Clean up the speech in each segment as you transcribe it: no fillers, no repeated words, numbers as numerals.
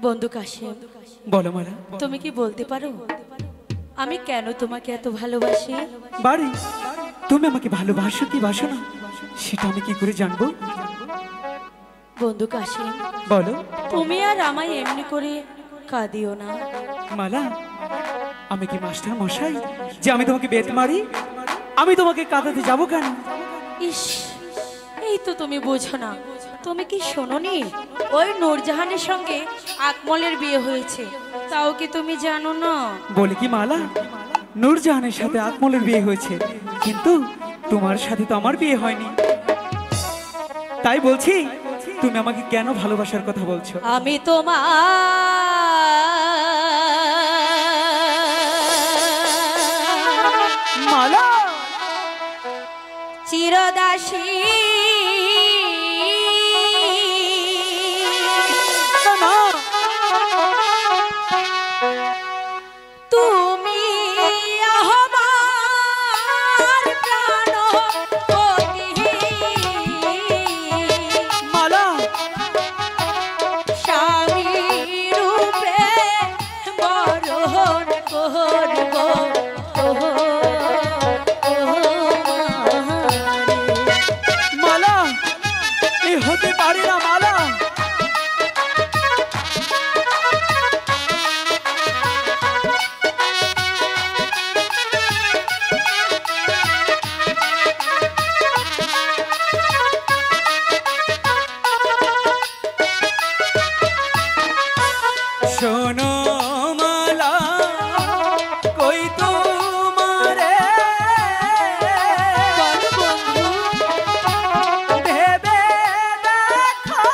বন্ধু কাশেম, বলো মালা। তুমি কি বলতে পারো আমি কেন তোমাকে এত ভালোবাসি? বাড়ি, তুমি আমাকে ভালোবাসো কি বাসো না সেটা আমি কি করে জানবো? বন্ধু কাশেম, বলো। তুমি আর আমায় এমনি করে কাঁদিও না। মালা, আমি কি মাস্টার মশাই যে আমি তোমাকে বেত মারি? আমি তোমাকে কাঁদাতে যাবো কেন? ইস, এই তো তুমি বোঝো না। তুমি কি শোনোনি ওই নূরজাহানের সঙ্গে আকমলের বিয়ে হয়েছে? তাও কি তুমি জানো না? বলে কি মালা, নূরজাহানের সাথে আকমলের বিয়ে হয়েছে, কিন্তু তোমার সাথে তো আমার বিয়ে হয়নি। তাই বলছি, তুমি আমাকে কেন ভালোবাসার কথা বলছো? আমি তোমার মালা, চিরদাসী। না, না। তুমি আমার প্রাণপতি, মালা, স্বামী রূপে বরণ করব মালা, এ হতে পারে না মালা। শোনো মালা, কই তোমারে বন্ধু, ভেবে দেখো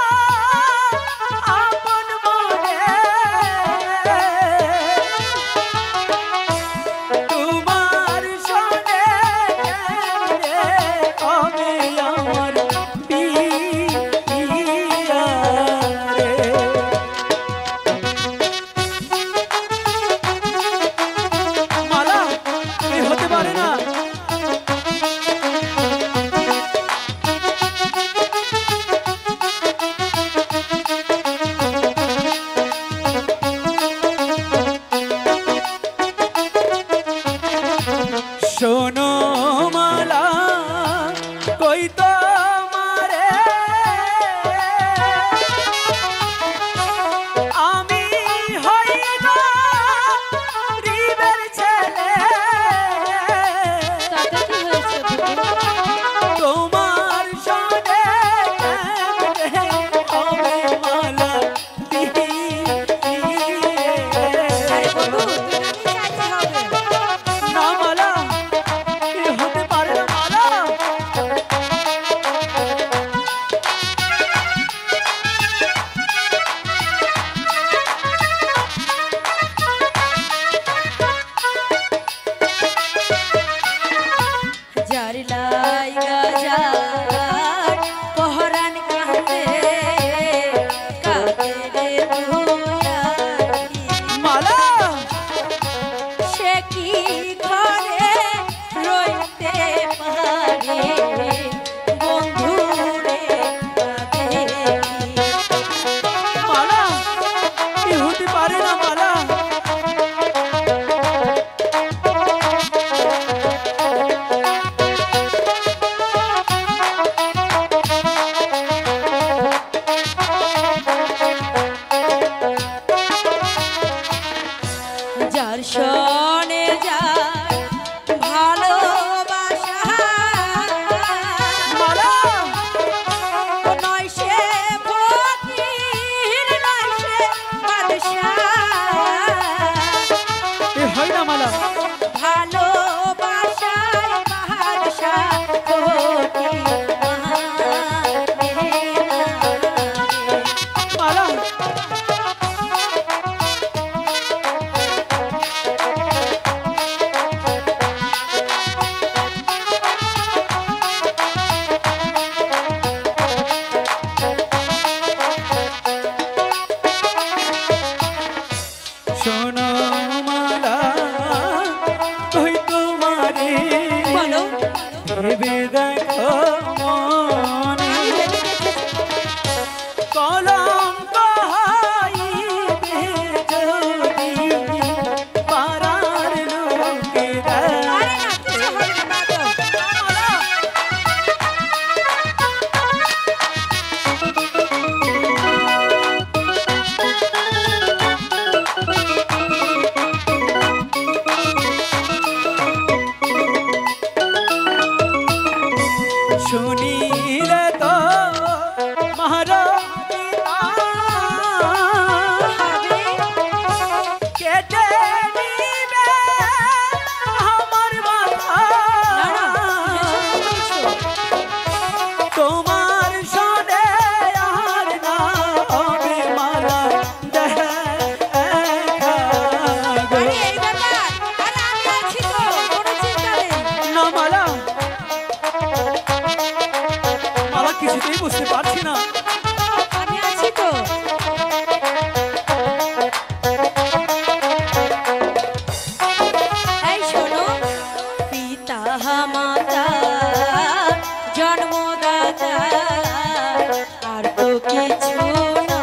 কিছু না।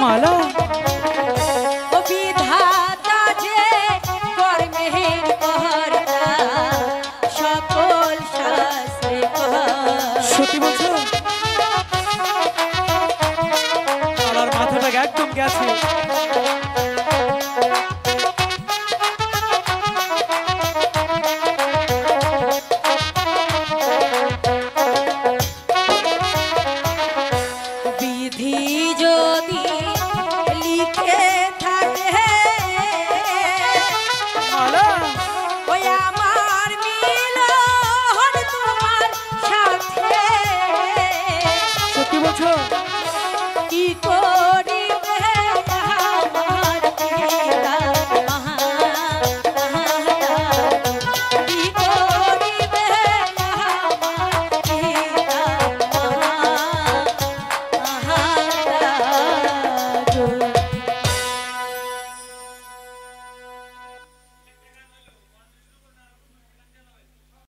মালা, ও বিধাতা যে কর্মের কর্তা, সকল শাস্ত্রে কর। সত্যি বলছো? আমার মাথাটা একদম গেছে। বিধি যদি